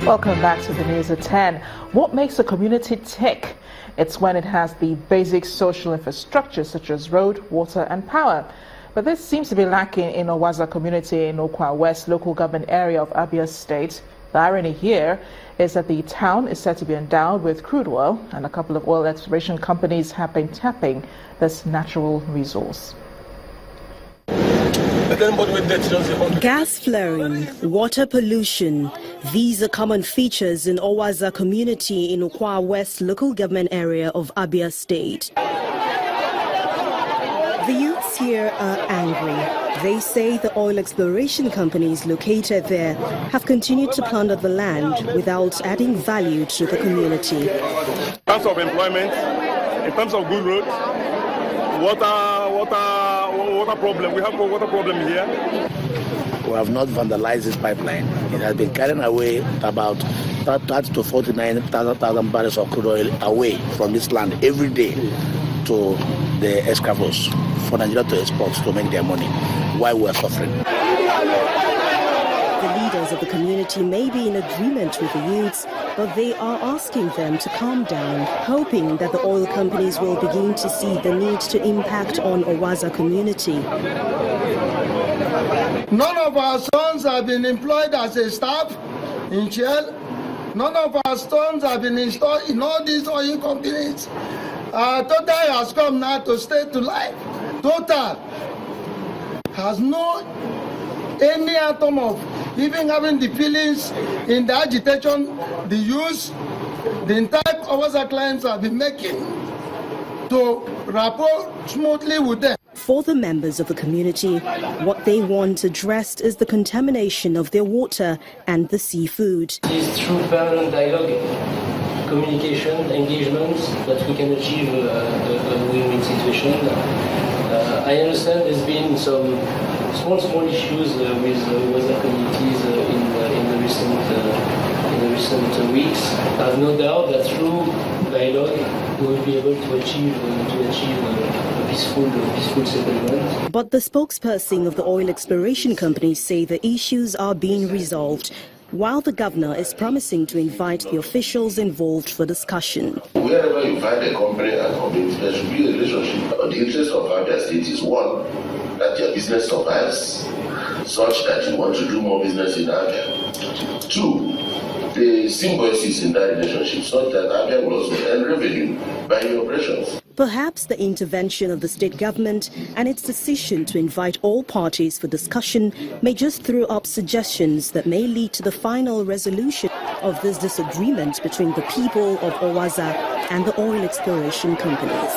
Welcome back to the news at 10. What makes a community tick? It's when it has the basic social infrastructure such as road, water and power. But this seems to be lacking in Owaza Community in Okwa West local government area of Abia State. The irony here is that the town is said to be endowed with crude oil, and a couple of oil exploration companies have been tapping this natural resource. Gas flaring, water pollution. These are common features in Owaza Community in Okwa West local government area of Abia State. The youths here are angry. They say the oil exploration companies located there have continued to plunder the land without adding value to the community. In terms of employment, in terms of good roads, water problem. We have a water problem here. We have not vandalized this pipeline. It has been carrying away about 30 to 49,000 barrels of crude oil away from this land every day to the escravos for Nigeria to export to make their money while we are suffering. The leaders of the community may be in agreement with the youths, but they are asking them to calm down, hoping that the oil companies will begin to see the need to impact on Owaza Community. None of our sons have been employed as a staff in Shell. None of our sons have been installed in all these oil companies. Total has come now to stay to life. Total has no any atom of even having the feelings in the agitation, the use, the entire Owaza clients have been making to rapport smoothly with them. For the members of the community, what they want addressed is the contamination of their water and the seafood. It's through permanent dialogue, communication, engagements that we can achieve a win-win situation. I understand there's been some small issues with Owaza communities in the recent weeks. I have no doubt that through dialogue we will be able to achieve a peaceful settlement. But the spokesperson of the oil exploration companies say the issues are being resolved, while the governor is promising to invite the officials involved for discussion. Wherever you find a company and community, there should be a relationship. The interest of Abia State is one, that your business survives, such that you want to do more business in Abia. Two, the symbiosis in that relationship, such that Abia will also earn revenue by your operations. Perhaps the intervention of the state government and its decision to invite all parties for discussion may just throw up suggestions that may lead to the final resolution of this disagreement between the people of Owaza and the oil exploration companies.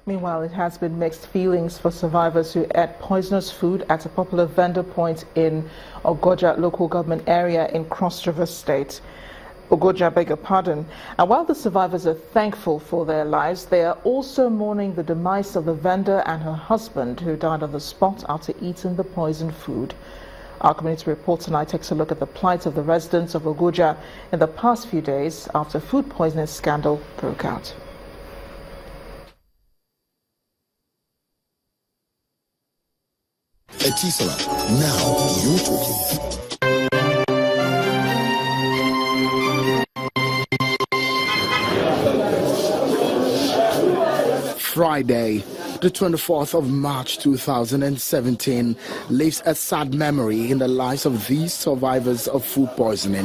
Meanwhile, it has been mixed feelings for survivors who ate poisonous food at a popular vendor point in Ogoja local government area in Cross River State. Ogoja, beg your pardon. And while the survivors are thankful for their lives, they are also mourning the demise of the vendor and her husband who died on the spot after eating the poisoned food. Our community report tonight takes a look at the plight of the residents of Ogoja in the past few days after food poisoning scandal broke out. Etisola, now you're talking. Friday, the 24th of March 2017, leaves a sad memory in the lives of these survivors of food poisoning.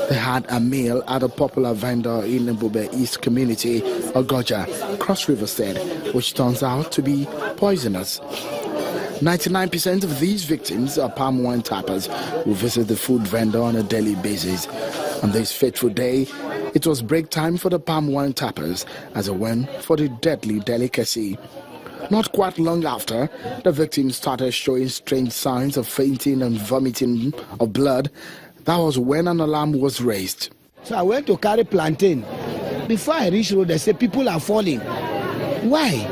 They had a meal at a popular vendor in Mbube East Community, Ogoja, Cross River State, which turns out to be poisonous. 99% of these victims are palm wine tappers who visit the food vendor on a daily basis. On this fateful day, it was break time for the palm wine tappers as a win for the deadly delicacy. Not quite long after, the victims started showing strange signs of fainting and vomiting of blood. That was when an alarm was raised. So I went to carry plantain. Before I reached road, they said people are falling. Why?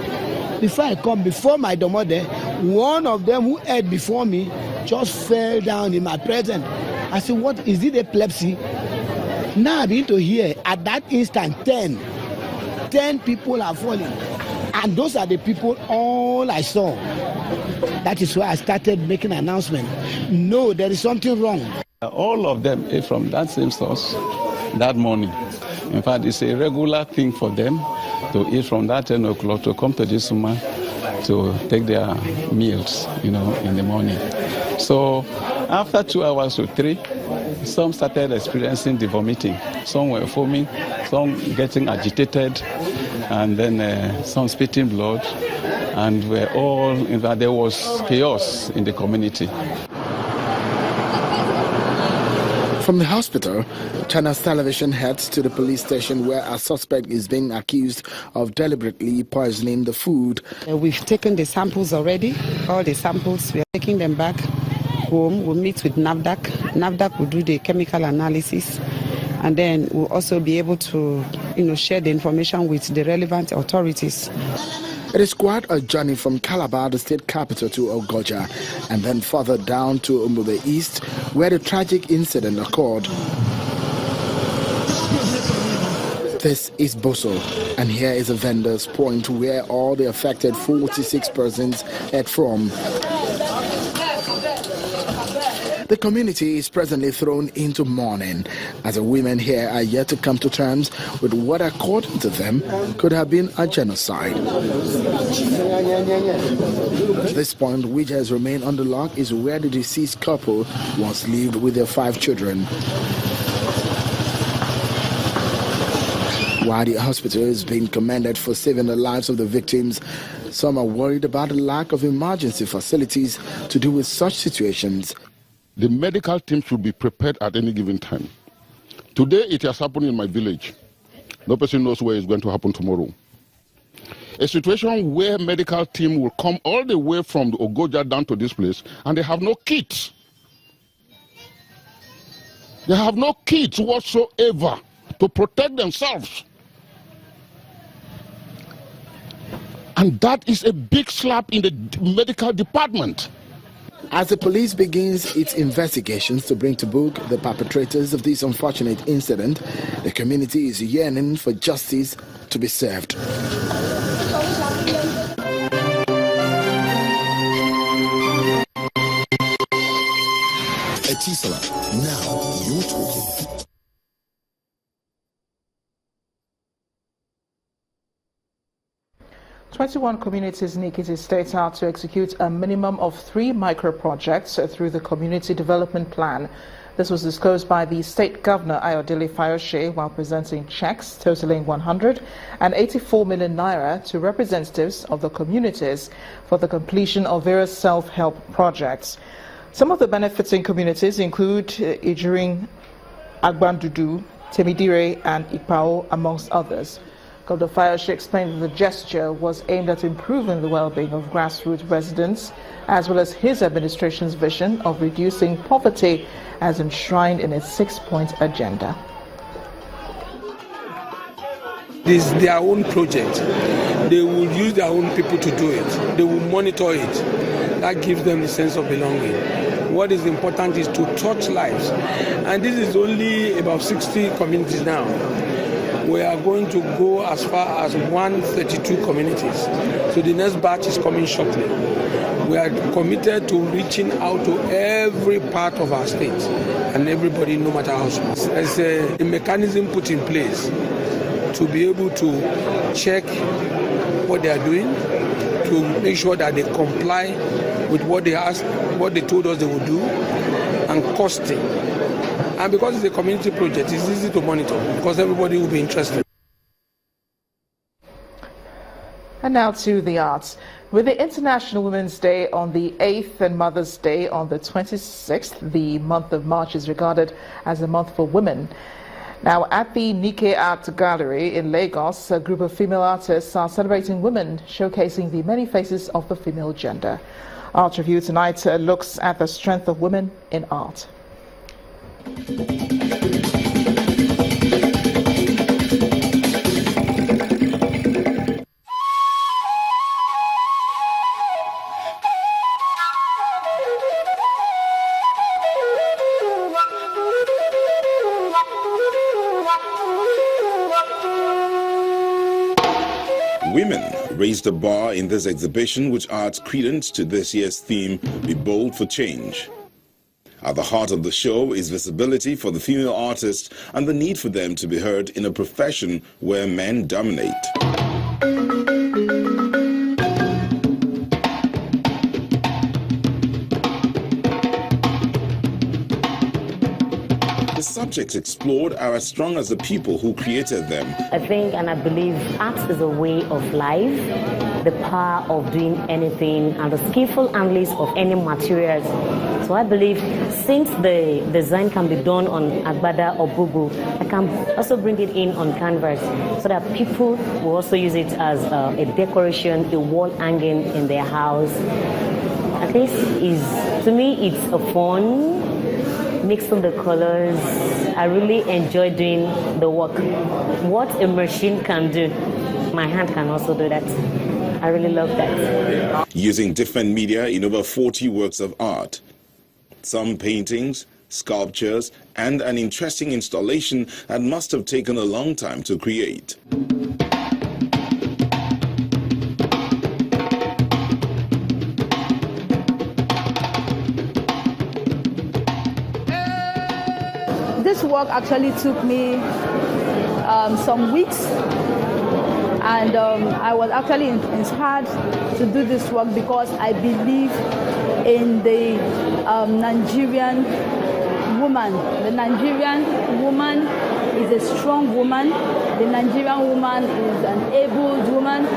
Before I come, before my domode, one of them who ate before me just fell down in my presence. I said, what, is it epilepsy? Now I begin to hear, at that instant, 10 people are falling. And those are the people all I saw. That is why I started making an announcement. No, there is something wrong. All of them ate from that same source that morning. In fact, it's a regular thing for them to eat from that 10 o'clock to come to this woman to take their meals, in the morning. So after 2 hours to 3, some started experiencing the vomiting. Some were foaming, some getting agitated, and then some spitting blood. And in fact, there was chaos in the community. From the hospital, Channels Television heads to the police station where a suspect is being accused of deliberately poisoning the food. We've taken the samples already, all the samples. We are taking them back home. We'll meet with NAFDAC. NAFDAC will do the chemical analysis, and then we'll also be able to share the information with the relevant authorities. It is quite a journey from Calabar, the state capital, to Ogoja, and then further down to Umube East, where the tragic incident occurred. This is Boso, and here is a vendor's point where all the affected 46 persons head from. The community is presently thrown into mourning, as the women here are yet to come to terms with what, according to them, could have been a genocide. At this point, which has remained under lock, is where the deceased couple once lived with their 5 children. While the hospital is being commended for saving the lives of the victims, some are worried about the lack of emergency facilities to deal with such situations. The medical team should be prepared at any given time. Today it has happened in my village. No person knows where it's going to happen tomorrow. A situation where medical team will come all the way from the Ogoja down to this place and they have no kits. They have no kits whatsoever to protect themselves. And that is a big slap in the medical department. As the police begins its investigations to bring to book the perpetrators of this unfortunate incident, the community is yearning for justice to be served. Etisala, now you're talking. 21 communities in Ekiti State are to execute a minimum of 3 micro-projects through the Community Development Plan. This was disclosed by the State Governor Ayodele Fayose while presenting checks totaling 184 million naira to representatives of the communities for the completion of various self-help projects. Some of the benefiting communities include Ijurin, Agbandudu, Temidire and Ipao, amongst others. Governor Fayose explained that the gesture was aimed at improving the well-being of grassroots residents, as well as his administration's vision of reducing poverty as enshrined in its 6-point agenda. This is their own project. They will use their own people to do it. They will monitor it. That gives them the sense of belonging. What is important is to touch lives. And this is only about 60 communities now. We are going to go as far as 132 communities. So the next batch is coming shortly. We are committed to reaching out to every part of our state and everybody, no matter how small. There's a mechanism put in place to be able to check what they are doing, to make sure that they comply with what they asked, what they told us they would do, and costing. And because it's a community project, it's easy to monitor because everybody will be interested. And now to the arts. With the International Women's Day on the 8th and Mother's Day on the 26th, the month of March is regarded as a month for women. Now, at the Nike Art Gallery in Lagos, a group of female artists are celebrating women, showcasing the many faces of the female gender. Art Review tonight looks at the strength of women in art. Women raised the bar in this exhibition, which adds credence to this year's theme, Be Bold for Change. At the heart of the show is visibility for the female artists and the need for them to be heard in a profession where men dominate. The subjects explored are as strong as the people who created them. I think and I believe art is a way of life, the power of doing anything and the skillful handling of any materials. So I believe since the design can be done on agbada or bubu, I can also bring it in on canvas so that people will also use it as a decoration, a wall hanging in their house. At least to me it's a fun, mixing the colors. I really enjoy doing the work. What a machine can do, my hand can also do that. I really love that. Using different media in over 40 works of art. Some paintings, sculptures, and an interesting installation that must have taken a long time to create. This work actually took me some weeks, and I was actually inspired to do this work because I believe in the Nigerian woman. The Nigerian woman is a strong woman. The Nigerian woman is an able woman.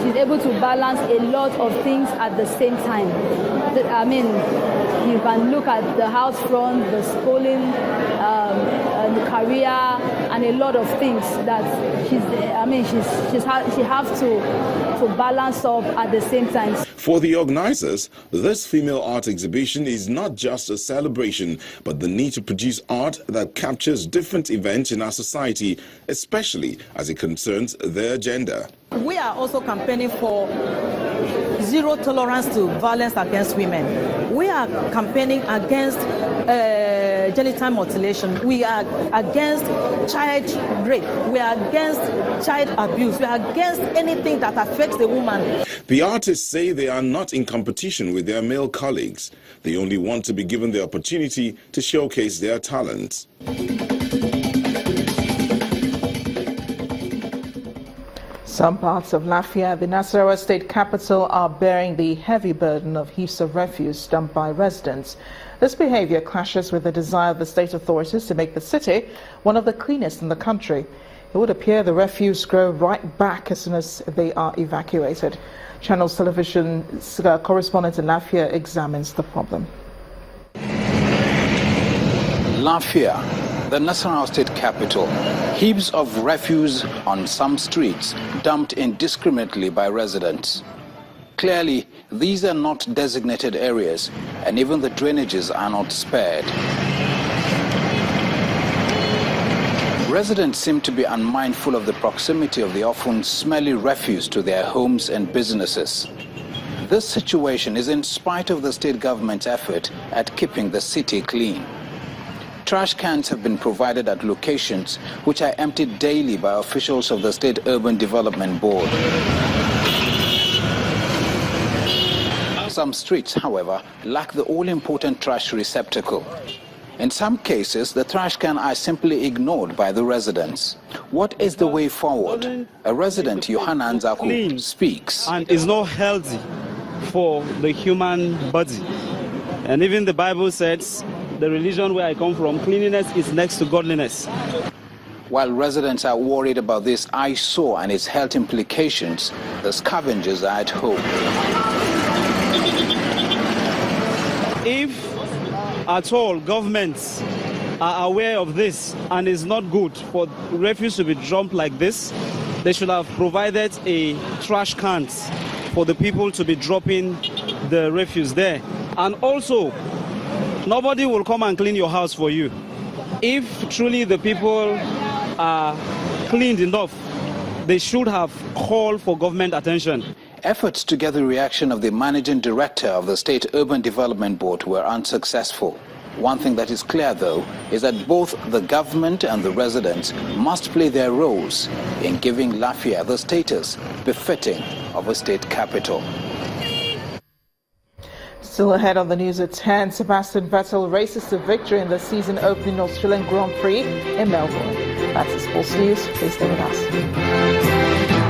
She's able to balance a lot of things at the same time. I mean, you can look at the house front, the schooling, the career, and a lot of things that she has to balance up at the same time. For the organizers, this female art exhibition is not just a celebration, but the need to produce art that captures different events in our society, especially as it concerns their agenda. We are also campaigning for zero tolerance to violence against women. We are campaigning against genital mutilation. We are against child rape. We are against child abuse. We are against anything that affects the woman. The artists say they are not in competition with their male colleagues. They only want to be given the opportunity to showcase their talents. Some parts of Lafia, the Nasarawa state capital, are bearing the heavy burden of heaps of refuse dumped by residents. This behavior clashes with the desire of the state authorities to make the city one of the cleanest in the country. It would appear the refuse grow right back as soon as they are evacuated. Channels Television correspondent in Lafia examines the problem. Lafia, the Nasarawa state capital, heaps of refuse on some streets dumped indiscriminately by residents. Clearly, these are not designated areas, and even the drainages are not spared. Residents seem to be unmindful of the proximity of the often smelly refuse to their homes and businesses. This situation is in spite of the state government's effort at keeping the city clean. Trash cans have been provided at locations which are emptied daily by officials of the State Urban Development Board. Some streets, however, lack the all-important trash receptacle. In some cases, the trash can are simply ignored by the residents. What is the way forward? A resident, Johanna Anzaku, speaks. And it's not healthy for the human body. And even the Bible says, the religion where I come from, cleanliness is next to godliness. While residents are worried about this eyesore and its health implications, the scavengers are at home. If at all governments are aware of this and it's not good for refuse to be dumped like this, they should have provided a trash cans for the people to be dropping the refuse there. And also, nobody will come and clean your house for you. If truly the people are cleaned enough, they should have called for government attention. Efforts to get the reaction of the managing director of the State Urban Development Board were unsuccessful. One thing that is clear, though, is that both the government and the residents must play their roles in giving Lafia the status befitting of a state capital. Still ahead on the news at 10, Sebastian Vettel races to victory in the season-opening Australian Grand Prix in Melbourne. That's the sports news. Please stay with us.